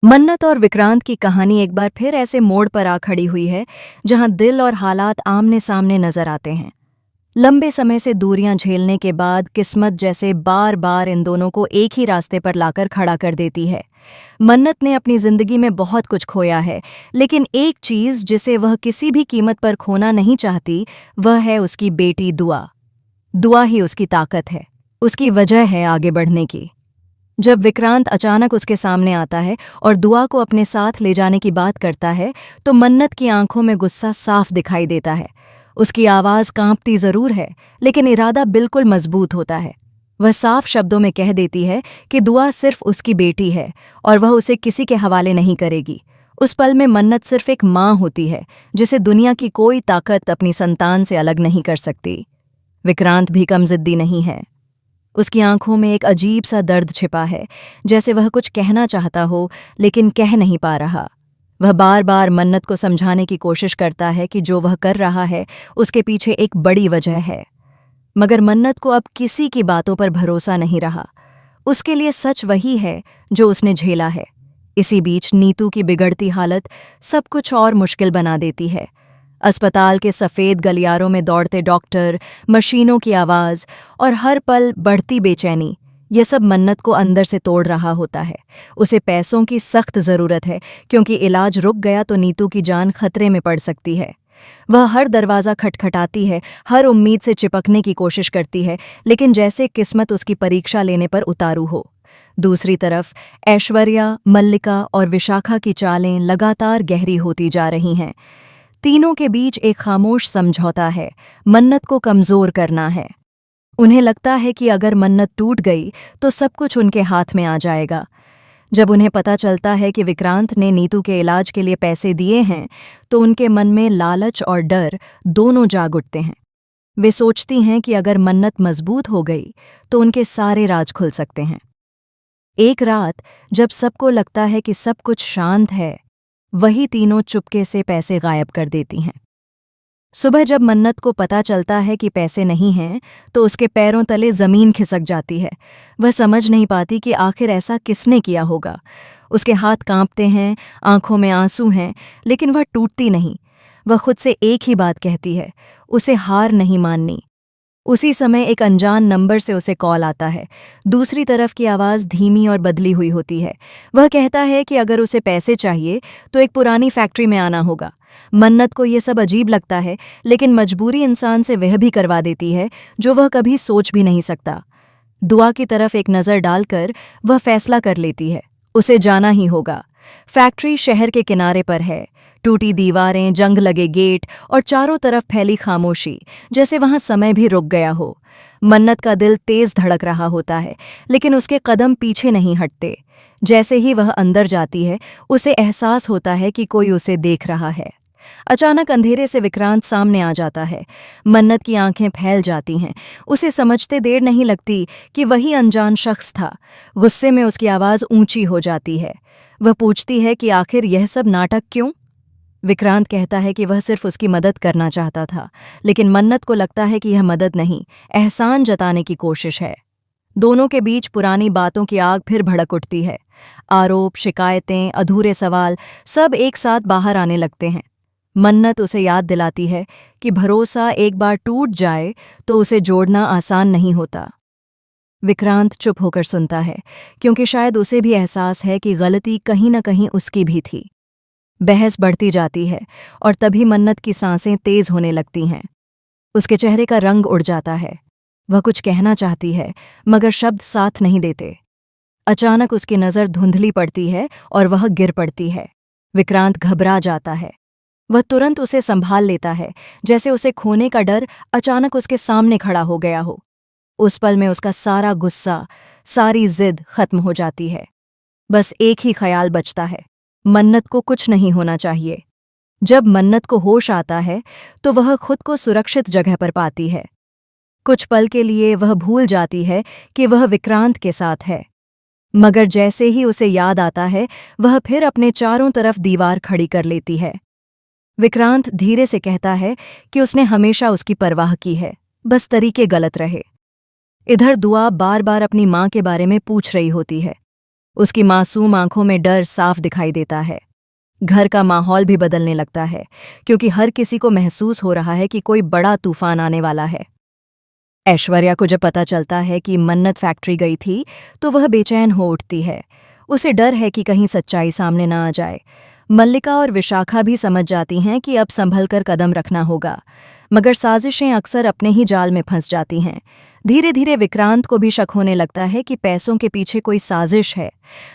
मन्नत और विक्रांत की कहानी एक बार फिर ऐसे मोड़ पर आ खड़ी हुई है जहां दिल और हालात आमने सामने नजर आते हैं। लंबे समय से दूरियां झेलने के बाद किस्मत जैसे बार बार इन दोनों को एक ही रास्ते पर लाकर खड़ा कर देती है। मन्नत ने अपनी जिंदगी में बहुत कुछ खोया है, लेकिन एक चीज जिसे वह किसी भी कीमत पर खोना नहीं चाहती, वह है उसकी बेटी दुआ। दुआ ही उसकी ताकत है, उसकी वजह है आगे बढ़ने की। जब विक्रांत अचानक उसके सामने आता है और दुआ को अपने साथ ले जाने की बात करता है, तो मन्नत की आंखों में गुस्सा साफ दिखाई देता है। उसकी आवाज़ कांपती जरूर है, लेकिन इरादा बिल्कुल मजबूत होता है। वह साफ शब्दों में कह देती है कि दुआ सिर्फ उसकी बेटी है और वह उसे किसी के हवाले नहीं करेगी। उस पल में मन्नत सिर्फ एक माँ होती है, जिसे दुनिया की कोई ताकत अपनी संतान से अलग नहीं कर सकती। विक्रांत भी कम जिद्दी नहीं है। उसकी आंखों में एक अजीब सा दर्द छिपा है, जैसे वह कुछ कहना चाहता हो लेकिन कह नहीं पा रहा। वह बार बार मन्नत को समझाने की कोशिश करता है कि जो वह कर रहा है उसके पीछे एक बड़ी वजह है, मगर मन्नत को अब किसी की बातों पर भरोसा नहीं रहा। उसके लिए सच वही है जो उसने झेला है। इसी बीच नीतू की बिगड़ती हालत सब कुछ और मुश्किल बना देती है। अस्पताल के सफ़ेद गलियारों में दौड़ते डॉक्टर, मशीनों की आवाज़ और हर पल बढ़ती बेचैनी, ये सब मन्नत को अंदर से तोड़ रहा होता है। उसे पैसों की सख्त ज़रूरत है, क्योंकि इलाज रुक गया तो नीतू की जान खतरे में पड़ सकती है। वह हर दरवाज़ा खटखटाती है, हर उम्मीद से चिपकने की कोशिश करती है, लेकिन जैसे किस्मत उसकी परीक्षा लेने पर उतारू हो। दूसरी तरफ ऐश्वर्या, मल्लिका और विशाखा की चालें लगातार गहरी होती जा रही हैं। तीनों के बीच एक खामोश समझौता है, मन्नत को कमज़ोर करना है। उन्हें लगता है कि अगर मन्नत टूट गई तो सब कुछ उनके हाथ में आ जाएगा। जब उन्हें पता चलता है कि विक्रांत ने नीतू के इलाज के लिए पैसे दिए हैं, तो उनके मन में लालच और डर दोनों जाग उठते हैं। वे सोचती हैं कि अगर मन्नत मजबूत हो गई तो उनके सारे राज खुल सकते हैं। एक रात जब सबको लगता है कि सब कुछ शांत है, वही तीनों चुपके से पैसे गायब कर देती हैं। सुबह जब मन्नत को पता चलता है कि पैसे नहीं हैं, तो उसके पैरों तले जमीन खिसक जाती है। वह समझ नहीं पाती कि आखिर ऐसा किसने किया होगा। उसके हाथ कांपते हैं, आंखों में आंसू हैं, लेकिन वह टूटती नहीं। वह खुद से एक ही बात कहती है, उसे हार नहीं माननी। उसी समय एक अनजान नंबर से उसे कॉल आता है। दूसरी तरफ की आवाज़ धीमी और बदली हुई होती है। वह कहता है कि अगर उसे पैसे चाहिए तो एक पुरानी फैक्ट्री में आना होगा। मन्नत को ये सब अजीब लगता है, लेकिन मजबूरी इंसान से वह भी करवा देती है जो वह कभी सोच भी नहीं सकता। दुआ की तरफ एक नज़र डालकर वह फैसला कर लेती है, उसे जाना ही होगा। फैक्ट्री शहर के किनारे पर है। टूटी दीवारें, जंग लगे गेट और चारों तरफ फैली खामोशी, जैसे वहां समय भी रुक गया हो। मन्नत का दिल तेज धड़क रहा होता है, लेकिन उसके कदम पीछे नहीं हटते। जैसे ही वह अंदर जाती है, उसे एहसास होता है कि कोई उसे देख रहा है। अचानक अंधेरे से विक्रांत सामने आ जाता है। मन्नत की आंखें फैल जाती हैं। उसे समझते देर नहीं लगती कि वही अनजान शख्स था। गुस्से में उसकी आवाज़ ऊंची हो जाती है। वह पूछती है कि आखिर यह सब नाटक क्यों? विक्रांत कहता है कि वह सिर्फ उसकी मदद करना चाहता था, लेकिन मन्नत को लगता है कि यह मदद नहीं, एहसान जताने की कोशिश है। दोनों के बीच पुरानी बातों की आग फिर भड़क उठती है। आरोप, शिकायतें, अधूरे सवाल सब एक साथ बाहर आने लगते हैं। मन्नत उसे याद दिलाती है कि भरोसा एक बार टूट जाए तो उसे जोड़ना आसान नहीं होता। विक्रांत चुप होकर सुनता है, क्योंकि शायद उसे भी एहसास है कि गलती कहीं न कहीं उसकी भी थी। बहस बढ़ती जाती है और तभी मन्नत की सांसें तेज होने लगती हैं। उसके चेहरे का रंग उड़ जाता है। वह कुछ कहना चाहती है, मगर शब्द साथ नहीं देते। अचानक उसकी नज़र धुंधली पड़ती है और वह गिर पड़ती है। विक्रांत घबरा जाता है। वह तुरंत उसे संभाल लेता है, जैसे उसे खोने का डर अचानक उसके सामने खड़ा हो गया हो। उस पल में उसका सारा गुस्सा, सारी जिद खत्म हो जाती है। बस एक ही ख्याल बचता है, मन्नत को कुछ नहीं होना चाहिए। जब मन्नत को होश आता है तो वह खुद को सुरक्षित जगह पर पाती है। कुछ पल के लिए वह भूल जाती है कि वह विक्रांत के साथ है, मगर जैसे ही उसे याद आता है, वह फिर अपने चारों तरफ दीवार खड़ी कर लेती है। विक्रांत धीरे से कहता है कि उसने हमेशा उसकी परवाह की है, बस तरीके गलत रहे। इधर दुआ बार बार अपनी माँ के बारे में पूछ रही होती है। उसकी मासूम आंखों में डर साफ दिखाई देता है। घर का माहौल भी बदलने लगता है, क्योंकि हर किसी को महसूस हो रहा है कि कोई बड़ा तूफान आने वाला है। ऐश्वर्या को जब पता चलता है कि मन्नत फैक्ट्री गई थी, तो वह बेचैन हो उठती है। उसे डर है कि कहीं सच्चाई सामने ना आ जाए। मल्लिका और विशाखा भी समझ जाती हैं कि अब संभल कर कदम रखना होगा, मगर साजिशें अक्सर अपने ही जाल में फंस जाती हैं। धीरे धीरे विक्रांत को भी शक होने लगता है कि पैसों के पीछे कोई साजिश है।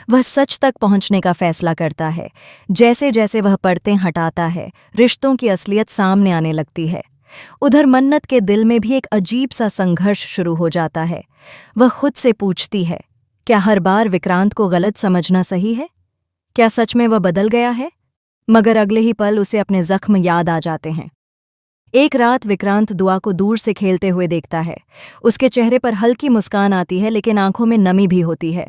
वह सच तक पहुंचने का फैसला करता है। जैसे जैसे वह परतें हटाता है, रिश्तों की असलियत सामने आने लगती है। उधर मन्नत के दिल में भी एक अजीब सा संघर्ष शुरू हो जाता है। वह खुद से पूछती है, क्या हर बार विक्रांत को गलत समझना सही है? क्या सच में वह बदल गया है? मगर अगले ही पल उसे अपने जख्म याद आ जाते हैं। एक रात विक्रांत दुआ को दूर से खेलते हुए देखता है। उसके चेहरे पर हल्की मुस्कान आती है, लेकिन आंखों में नमी भी होती है।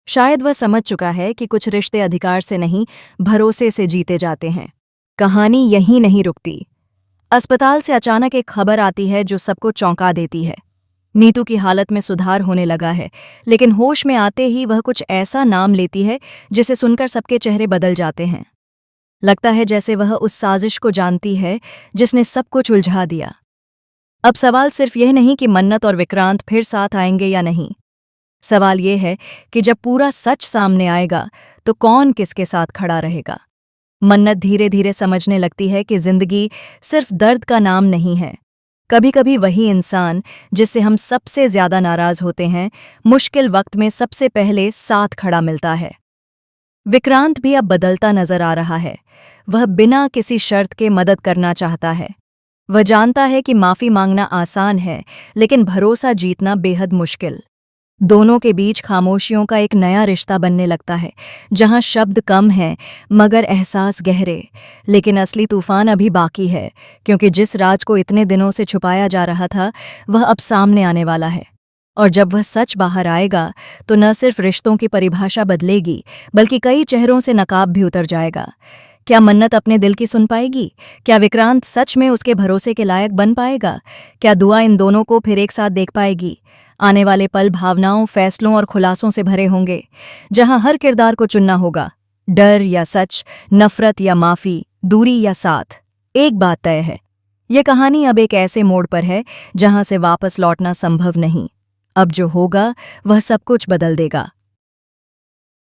शायद वह समझ चुका है कि कुछ रिश्ते अधिकार से नहीं, भरोसे से जीते जाते हैं। कहानी यहीं नहीं रुकती। अस्पताल से अचानक एक खबर आती है जो सबको चौंका देती है। नीतू की हालत में सुधार होने लगा है, लेकिन होश में आते ही वह कुछ ऐसा नाम लेती है जिसे सुनकर सबके चेहरे बदल जाते हैं। लगता है जैसे वह उस साजिश को जानती है जिसने सब कुछ उलझा दिया। अब सवाल सिर्फ यह नहीं कि मन्नत और विक्रांत फिर साथ आएंगे या नहीं। सवाल यह है कि जब पूरा सच सामने आएगा तो कौन किसके साथ खड़ा रहेगा। मन्नत धीरे धीरे समझने लगती है कि जिंदगी सिर्फ दर्द का नाम नहीं है। कभी कभी वही इंसान जिससे हम सबसे ज्यादा नाराज होते हैं, मुश्किल वक्त में सबसे पहले साथ खड़ा मिलता है। विक्रांत भी अब बदलता नजर आ रहा है। वह बिना किसी शर्त के मदद करना चाहता है। वह जानता है कि माफी मांगना आसान है, लेकिन भरोसा जीतना बेहद मुश्किल। दोनों के बीच खामोशियों का एक नया रिश्ता बनने लगता है, जहां शब्द कम हैं मगर एहसास गहरे। लेकिन असली तूफान अभी बाकी है, क्योंकि जिस राज को इतने दिनों से छुपाया जा रहा था वह अब सामने आने वाला है। और जब वह सच बाहर आएगा तो न सिर्फ रिश्तों की परिभाषा बदलेगी, बल्कि कई चेहरों से नकाब भी उतर जाएगा। क्या मन्नत अपने दिल की सुन पाएगी? क्या विक्रांत सच में उसके भरोसे के लायक बन पाएगा? क्या दुआ इन दोनों को फिर एक साथ देख पाएगी? आने वाले पल भावनाओं, फैसलों और खुलासों से भरे होंगे, जहां हर किरदार को चुनना होगा। डर या सच, नफरत या माफी, दूरी या साथ। एक बात तय है, यह कहानी अब एक ऐसे मोड़ पर है जहां से वापस लौटना संभव नहीं। अब जो होगा वह सब कुछ बदल देगा।